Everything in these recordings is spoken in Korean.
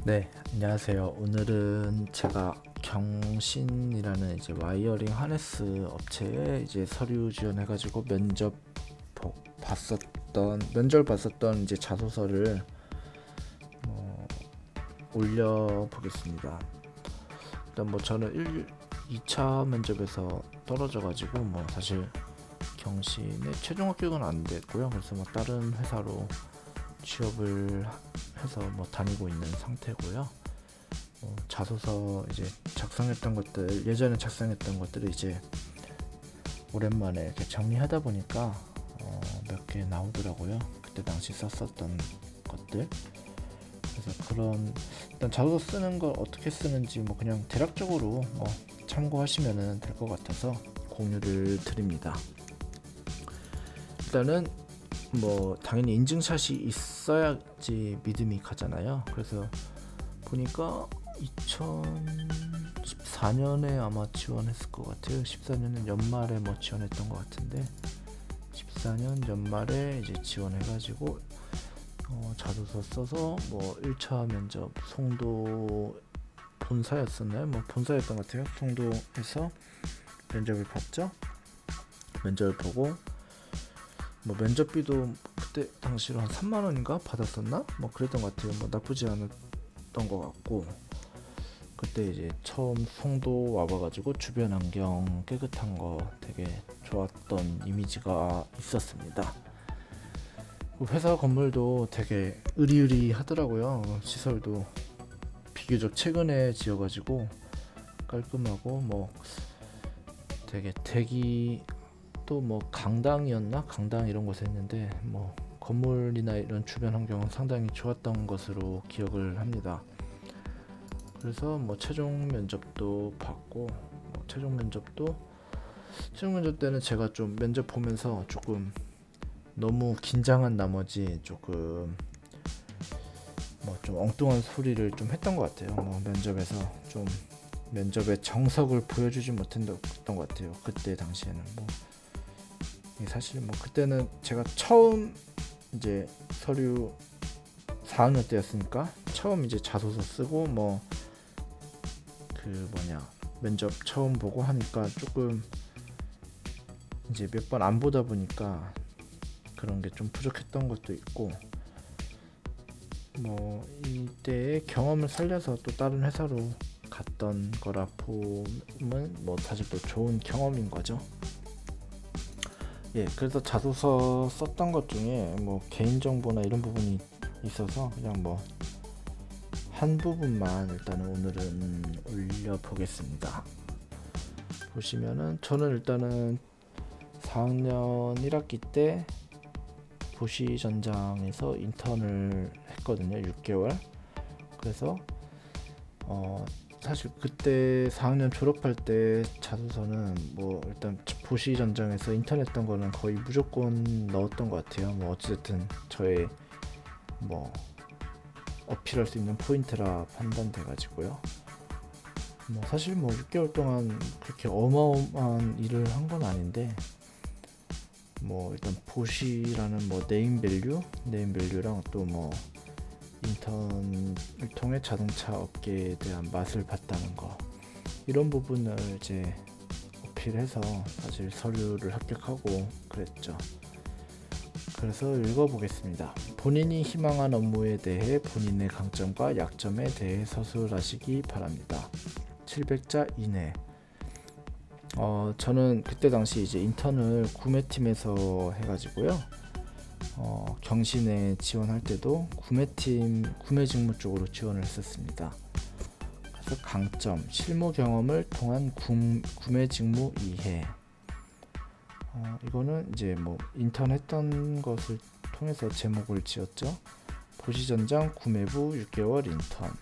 네, 안녕하세요. 오늘은 제가 경신이라는 이제 와이어링 하네스 업체에 이제 서류 지원해가지고 면접 봤었던 이제 자소서를 어, 올려보겠습니다. 일단 뭐 저는 2차 면접에서 떨어져가지고 뭐 사실 경신에 최종 합격은 안 됐고요. 그래서 뭐 다른 회사로 취업을 해서 뭐 다니고 있는 상태고요. 자소서 이제 작성했던 것들, 예전에 작성했던 것들을 이제 오랜만에 이렇게 정리하다 보니까 몇 개 나오더라고요. 그때 당시 썼었던 것들. 그래서 그런 일단 자소서 쓰는 걸 어떻게 쓰는지 뭐 그냥 대략적으로 뭐 참고하시면 될 것 같아서 공유를 드립니다. 일단은 뭐 당연히 인증샷이 있어야지 믿음이 가잖아요. 그래서 보니까 2014년에 아마 지원했을 것 같아요. 14년은 연말에 뭐 지원했던 것 같은데 14년 연말에 이제 지원해가지고 자소서 써서 뭐 1차 면접 송도 본사였었나요? 뭐 본사였던 것 같아요. 송도에서 면접을 봤죠. 면접을 보고 뭐 면접비도 그때 당시로 한 3만 원인가 받았었나? 뭐 그랬던 것 같아요. 뭐 나쁘지 않았던 것 같고 그때 이제 처음 송도 와봐가지고 주변 환경 깨끗한 거 되게 좋았던 이미지가 있었습니다. 회사 건물도 되게 으리으리하더라고요. 시설도 비교적 최근에 지어가지고 깔끔하고 뭐 되게 대기 또 뭐 강당이었나? 강당 이런 곳에 있는데 뭐 건물이나 이런 주변 환경은 상당히 좋았던 것으로 기억을 합니다. 그래서 뭐 최종 면접도 봤고 최종 면접 때는 제가 좀 면접 보면서 조금 너무 긴장한 나머지 조금 뭐 좀 엉뚱한 소리를 좀 했던 것 같아요. 뭐 면접에서 좀 면접의 정석을 보여주지 못했던 것 같아요. 그때 당시에는 뭐 사실 뭐 그때는 제가 처음 이제 서류 4학년 때였으니까 처음 이제 자소서 쓰고 뭐 면접 처음 보고 하니까 조금 이제 몇 번 안 보다 보니까 그런 게 좀 부족했던 것도 있고 뭐 이때의 경험을 살려서 또 다른 회사로 갔던 거라 보면 뭐 사실 또 좋은 경험인 거죠. 예, 그래서 자소서 썼던 것 중에 뭐 개인정보나 이런 부분이 있어서 그냥 뭐 한 부분만 일단은 오늘은 올려보겠습니다. 보시면은 저는 일단은 4학년 1학기 때 보시전장에서 인턴을 했거든요. 6개월. 그래서 사실 그때 4학년 졸업할 때 자소서는 뭐 일단 보시 전장에서 인턴했던 거는 거의 무조건 넣었던 것 같아요. 뭐 어찌됐든 저의 뭐 어필할 수 있는 포인트라 판단돼 가지고요. 뭐 사실 뭐 6개월 동안 그렇게 어마어마한 일을 한 건 아닌데 뭐 일단 보시라는 뭐 네임밸류랑 또 뭐 인턴을 통해 자동차 업계에 대한 맛을 봤다는 거 이런 부분을 이제 어필해서 사실 서류를 합격하고 그랬죠. 그래서 읽어보겠습니다. 본인이 희망한 업무에 대해 본인의 강점과 약점에 대해 서술하시기 바랍니다. 700자 이내. 저는 그때 당시 이제 인턴을 구매팀에서 해가지고요. 경신에 지원할 때도 구매 직무 쪽으로 지원을 했었습니다. 그래서 강점, 실무 경험을 통한 구매 직무 이해. 이거는 이제 뭐 인턴 했던 것을 통해서 제목을 지었죠. 보시전장 구매부 6개월 인턴,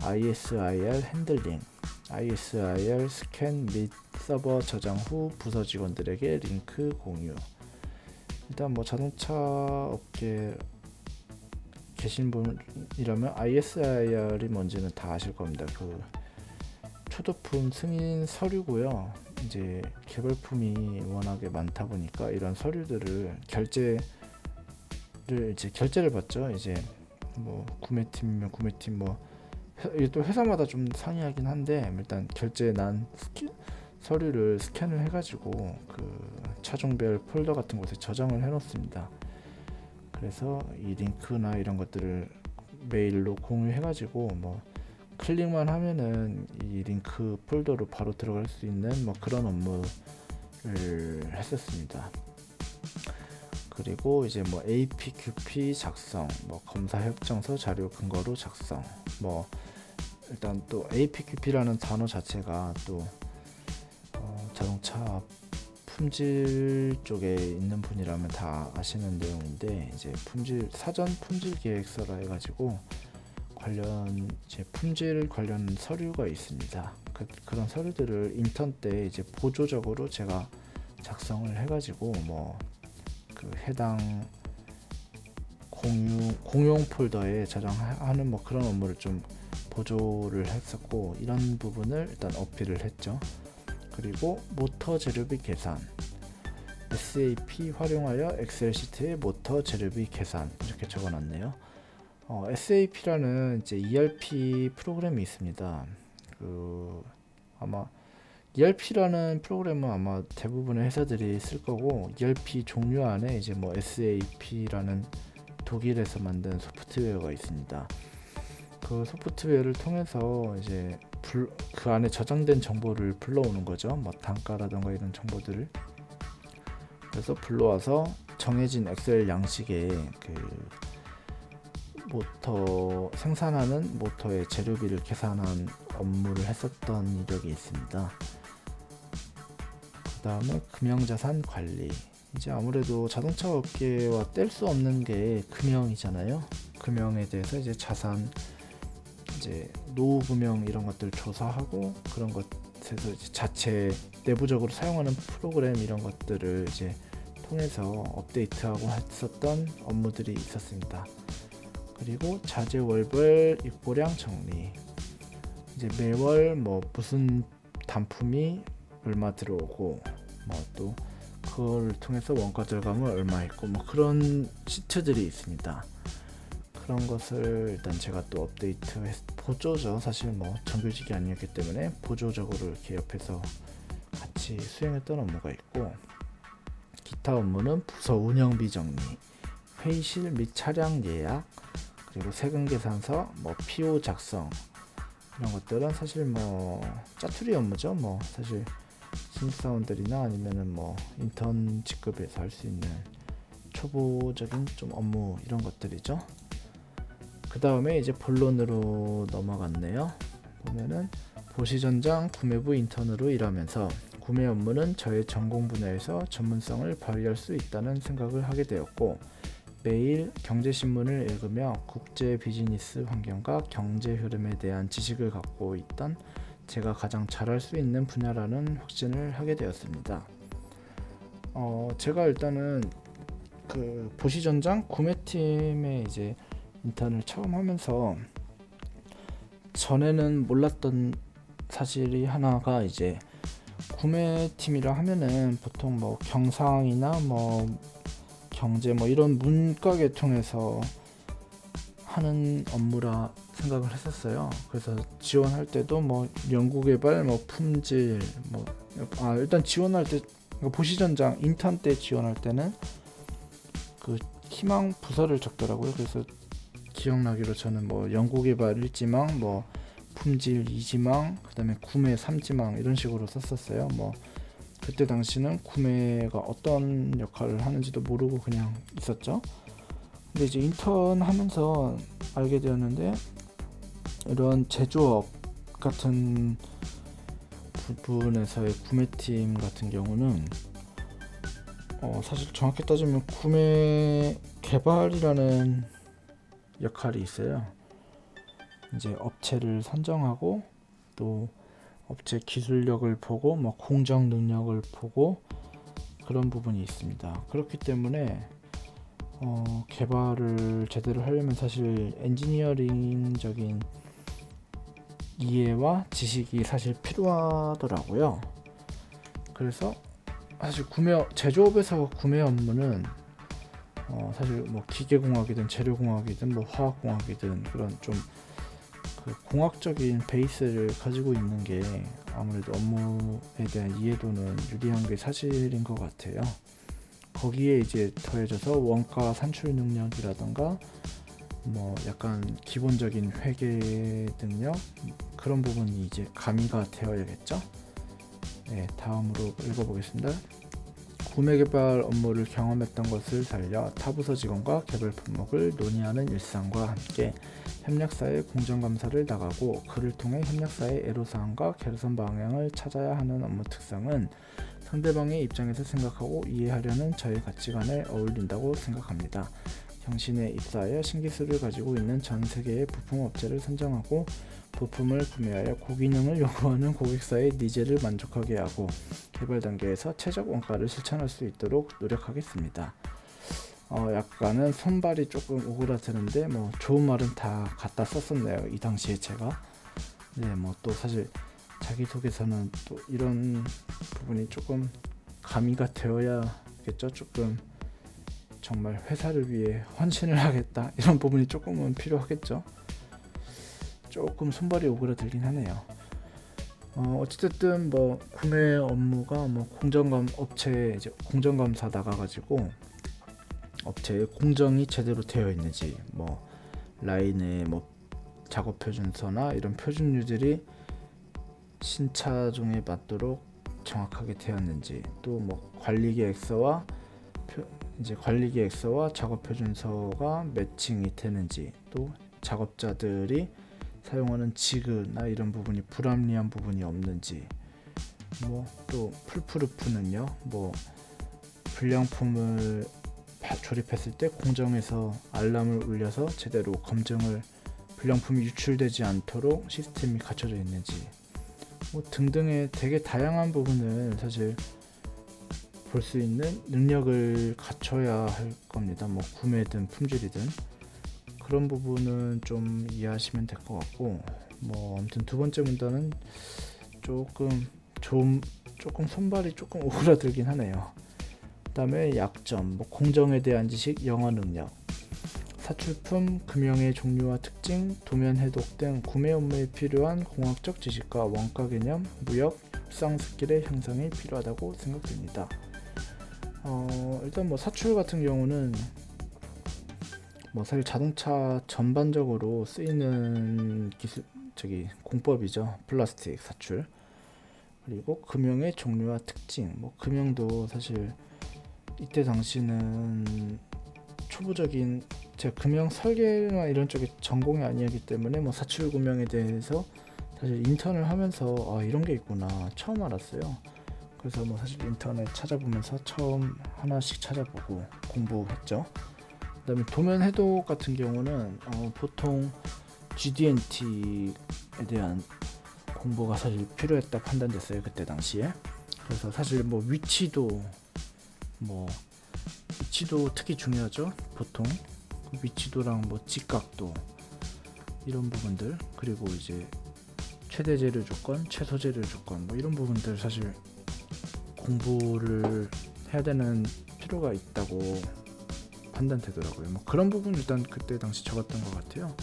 ISIR 핸들링, ISIR 스캔 및 서버 저장 후 부서 직원들에게 링크 공유. 일단 뭐 자동차 업계 계신 분이라면 ISIR이 뭔지는 다 아실 겁니다. 그 초도품 승인 서류고요. 이제 개발품이 워낙에 많다 보니까 이런 서류들을 결제를 받죠. 이제 뭐 구매팀이면 구매팀 뭐 이게 또 회사마다 좀 상이하긴 한데 일단 결제 난 서류를 스캔을 해가지고 그 차종별 폴더 같은 곳에 저장을 해놓습니다. 그래서 이 링크나 이런 것들을 메일로 공유해가지고 뭐 클릭만 하면은 이 링크 폴더로 바로 들어갈 수 있는 뭐 그런 업무를 했었습니다. 그리고 이제 뭐 APQP 작성, 뭐 검사 협정서 자료 근거로 작성, 뭐 일단 또 APQP라는 단어 자체가 또 자동차 품질 쪽에 있는 분이라면 다 아시는 내용인데, 이제 사전 품질 계획서라 해가지고 관련 이제 품질 관련 서류가 있습니다. 그런 서류들을 인턴 때 이제 보조적으로 제가 작성을 해가지고 뭐 그 해당 공용 폴더에 저장하는 뭐 그런 업무를 좀 보조를 했었고, 이런 부분을 일단 어필을 했죠. 그리고 모터 재료비 계산, SAP 활용하여 엑셀 시트에 모터 재료비 계산 이렇게 적어놨네요. SAP라는 이제 ERP 프로그램이 있습니다. 아마 ERP라는 프로그램은 아마 대부분의 회사들이 쓸 거고, ERP 종류 안에 이제 뭐 SAP라는 독일에서 만든 소프트웨어가 있습니다. 그 소프트웨어를 통해서 이제 그 안에 저장된 정보를 불러오는 거죠. 뭐 단가라던가 이런 정보들을. 그래서 불러와서 정해진 엑셀 양식에 그 모터 생산하는 모터의 재료비를 계산한 업무를 했었던 이력이 있습니다. 그 다음에 금형자산 관리. 이제 아무래도 자동차 업계와 뗄 수 없는 게 금형이잖아요. 금형에 대해서 이제 자산, 이제 노후 금형 이런 것들 조사하고, 그런 것에서 이제 자체 내부적으로 사용하는 프로그램 이런 것들을 이제 통해서 업데이트하고 했었던 업무들이 있었습니다. 그리고 자재월별 입고량 정리. 이제 매월 뭐 무슨 단품이 얼마 들어오고, 뭐 또 그걸 통해서 원가 절감을 얼마 했고, 뭐 그런 시트들이 있습니다. 그런 것을 일단 제가 또 업데이트 보조죠. 사실 뭐 정규직이 아니었기 때문에 보조적으로 이렇게 옆에서 같이 수행했던 업무가 있고, 기타 업무는 부서 운영비 정리, 회의실 및 차량 예약, 그리고 세금 계산서, 뭐 PO 작성, 이런 것들은 사실 뭐 짜투리 업무죠. 뭐 사실 신입사원들이나 아니면은 뭐 인턴 직급에서 할 수 있는 초보적인 좀 업무, 이런 것들이죠. 그 다음에 이제 본론으로 넘어갔네요. 보면은 보시전장 구매부 인턴으로 일하면서 구매 업무는 저의 전공 분야에서 전문성을 발휘할 수 있다는 생각을 하게 되었고, 매일 경제신문을 읽으며 국제 비즈니스 환경과 경제 흐름에 대한 지식을 갖고 있던 제가 가장 잘할 수 있는 분야라는 확신을 하게 되었습니다. 제가 일단은 그 보시전장 구매팀에 이제 인턴을 처음 하면서 전에는 몰랐던 사실이 하나가, 이제 구매팀이라 하면은 보통 뭐 경상이나 뭐 경제 뭐 이런 문과 계통에서 하는 업무라 생각을 했었어요. 그래서 지원할 때도 뭐 연구개발, 뭐 품질, 뭐 일단 지원할 때 보시전장 인턴 때 지원할 때는 그 희망 부서를 적더라고요. 그래서 기억나기로 저는 뭐 연구개발 1지망, 뭐 품질 2지망, 그다음에 구매 3지망 이런 식으로 썼었어요. 뭐 그때 당시는 구매가 어떤 역할을 하는지도 모르고 그냥 있었죠. 근데 이제 인턴 하면서 알게 되었는데, 이런 제조업 같은 부분에서의 구매팀 같은 경우는 사실 정확히 따지면 구매 개발이라는 역할이 있어요. 이제 업체를 선정하고, 또 업체 기술력을 보고, 뭐 공정 능력을 보고, 그런 부분이 있습니다. 그렇기 때문에 개발을 제대로 하려면 사실 엔지니어링적인 이해와 지식이 사실 필요하더라고요. 그래서 사실 제조업에서 구매 업무는 사실 뭐 기계공학이든 재료공학이든 뭐 화학공학이든 그런 좀 그 공학적인 베이스를 가지고 있는 게 아무래도 업무에 대한 이해도는 유리한 게 사실인 것 같아요. 거기에 이제 더해져서 원가 산출 능력이라던가 뭐 약간 기본적인 회계 능력 그런 부분이 이제 가미가 되어야겠죠. 네, 다음으로 읽어보겠습니다. 구매 개발 업무를 경험했던 것을 살려 타부서 직원과 개발 품목을 논의하는 일상과 함께 협력사의 공정감사를 나가고 그를 통해 협력사의 애로사항과 개선 방향을 찾아야 하는 업무 특성은 상대방의 입장에서 생각하고 이해하려는 저의 가치관에 어울린다고 생각합니다. 경신에 입사하여 신기술을 가지고 있는 전 세계의 부품 업체를 선정하고 부품을 구매하여 고기능을 요구하는 고객사의 니즈를 만족하게 하고 개발 단계에서 최적 원가를 실천할 수 있도록 노력하겠습니다. 약간은 손발이 조금 오그라드는데 뭐 좋은 말은 다 갖다 썼었네요. 이 당시에 제가. 네, 뭐 또 사실 자기소개서는 또 이런 부분이 조금 가미가 되어야겠죠. 조금 정말 회사를 위해 헌신을 하겠다 이런 부분이 조금은 필요하겠죠. 조금 손발이 오그라들긴 하네요. 어찌됐든 뭐 구매 업무가 뭐 업체에 이제 공정감사 나가가지고 업체의 공정이 제대로 되어 있는지 뭐 라인의 뭐 작업 표준서나 이런 표준류들이 신차종에 맞도록 정확하게 되었는지 또 뭐 관리 계획서와 작업 표준서가 매칭이 되는지 또 작업자들이 사용하는 지그나 이런 부분이 불합리한 부분이 없는지 뭐 또 풀프루프는요 뭐 불량품을 조립했을 때 공정에서 알람을 울려서 제대로 검증을 불량품이 유출되지 않도록 시스템이 갖춰져 있는지 뭐 등등의 되게 다양한 부분을 사실 볼 수 있는 능력을 갖춰야 할 겁니다. 뭐 구매든 품질이든 그런 부분은 좀 이해하시면 될 것 같고 뭐 아무튼 두 번째 문단은 조금 손발이 조금 오그라들긴 하네요. 그다음에 약점, 뭐 공정에 대한 지식, 영어 능력, 사출품, 금형의 종류와 특징, 도면 해독 등 구매 업무에 필요한 공학적 지식과 원가 개념, 무역, 협상 스킬의 향상이 필요하다고 생각됩니다. 일단 뭐 사출 같은 경우는 뭐 사실 자동차 전반적으로 쓰이는 공법이죠. 플라스틱 사출. 그리고 금형의 종류와 특징. 뭐 금형도 사실 이때 당시는 초보적인 제가 금형 설계나 이런 쪽에 전공이 아니었기 때문에 뭐 사출 금형에 대해서 사실 인턴을 하면서 이런 게 있구나 처음 알았어요. 그래서 뭐 사실 인터넷 찾아보면서 처음 하나씩 찾아보고 공부했죠. 그다음에 도면 해독 같은 경우는 보통 GD&T에 대한 공부가 사실 필요했다 판단됐어요 그때 당시에. 그래서 사실 뭐 위치도 특히 중요하죠. 보통 위치도랑 뭐 직각도 이런 부분들 그리고 이제 최대 재료 조건, 최소 재료 조건 뭐 이런 부분들 사실 공부를 해야 되는 필요가 있다고 판단되더라고요. 뭐 그런 부분 일단 그때 당시 적었던 것 같아요.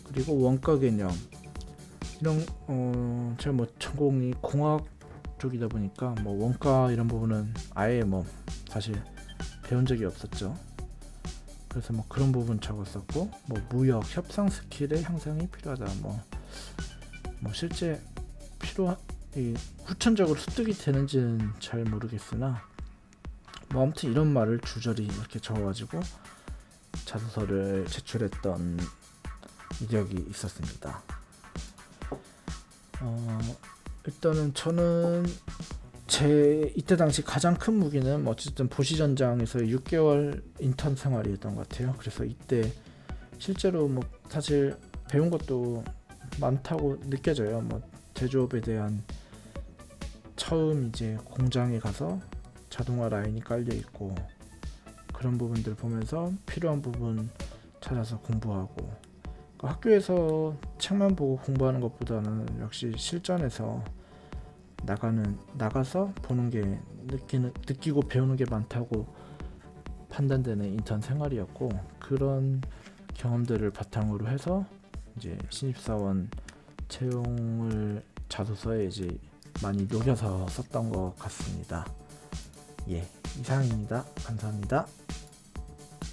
그리고 원가 개념 이런 제가 뭐 전공이 공학 쪽이다 보니까 뭐 원가 이런 부분은 아예 뭐 사실 배운 적이 없었죠. 그래서 뭐 그런 부분 적었었고 뭐 무역 협상 스킬의 향상이 필요하다. 뭐 실제 후천적으로 습득이 되는지는 잘 모르겠으나 뭐 아무튼 이런 말을 주저리 이렇게 적어가지고 자소서를 제출했던 이력이 있었습니다. 일단은 저는 이때 당시 가장 큰 무기는 어쨌든 보시전장에서 6개월 인턴 생활이었던 것 같아요. 그래서 이때 실제로 뭐 사실 배운 것도 많다고 느껴져요. 뭐 제조업에 대한 처음 이제 공장에 가서 자동화 라인이 깔려 있고 그런 부분들 보면서 필요한 부분 찾아서 공부하고 학교에서 책만 보고 공부하는 것보다는 역시 실전에서 나가서 보는 게 느끼고 배우는 게 많다고 판단되는 인턴 생활이었고 그런 경험들을 바탕으로 해서 이제 신입사원 채용을 자소서에 이제 많이 녹여서 썼던 것 같습니다. 예, 이상입니다. 감사합니다.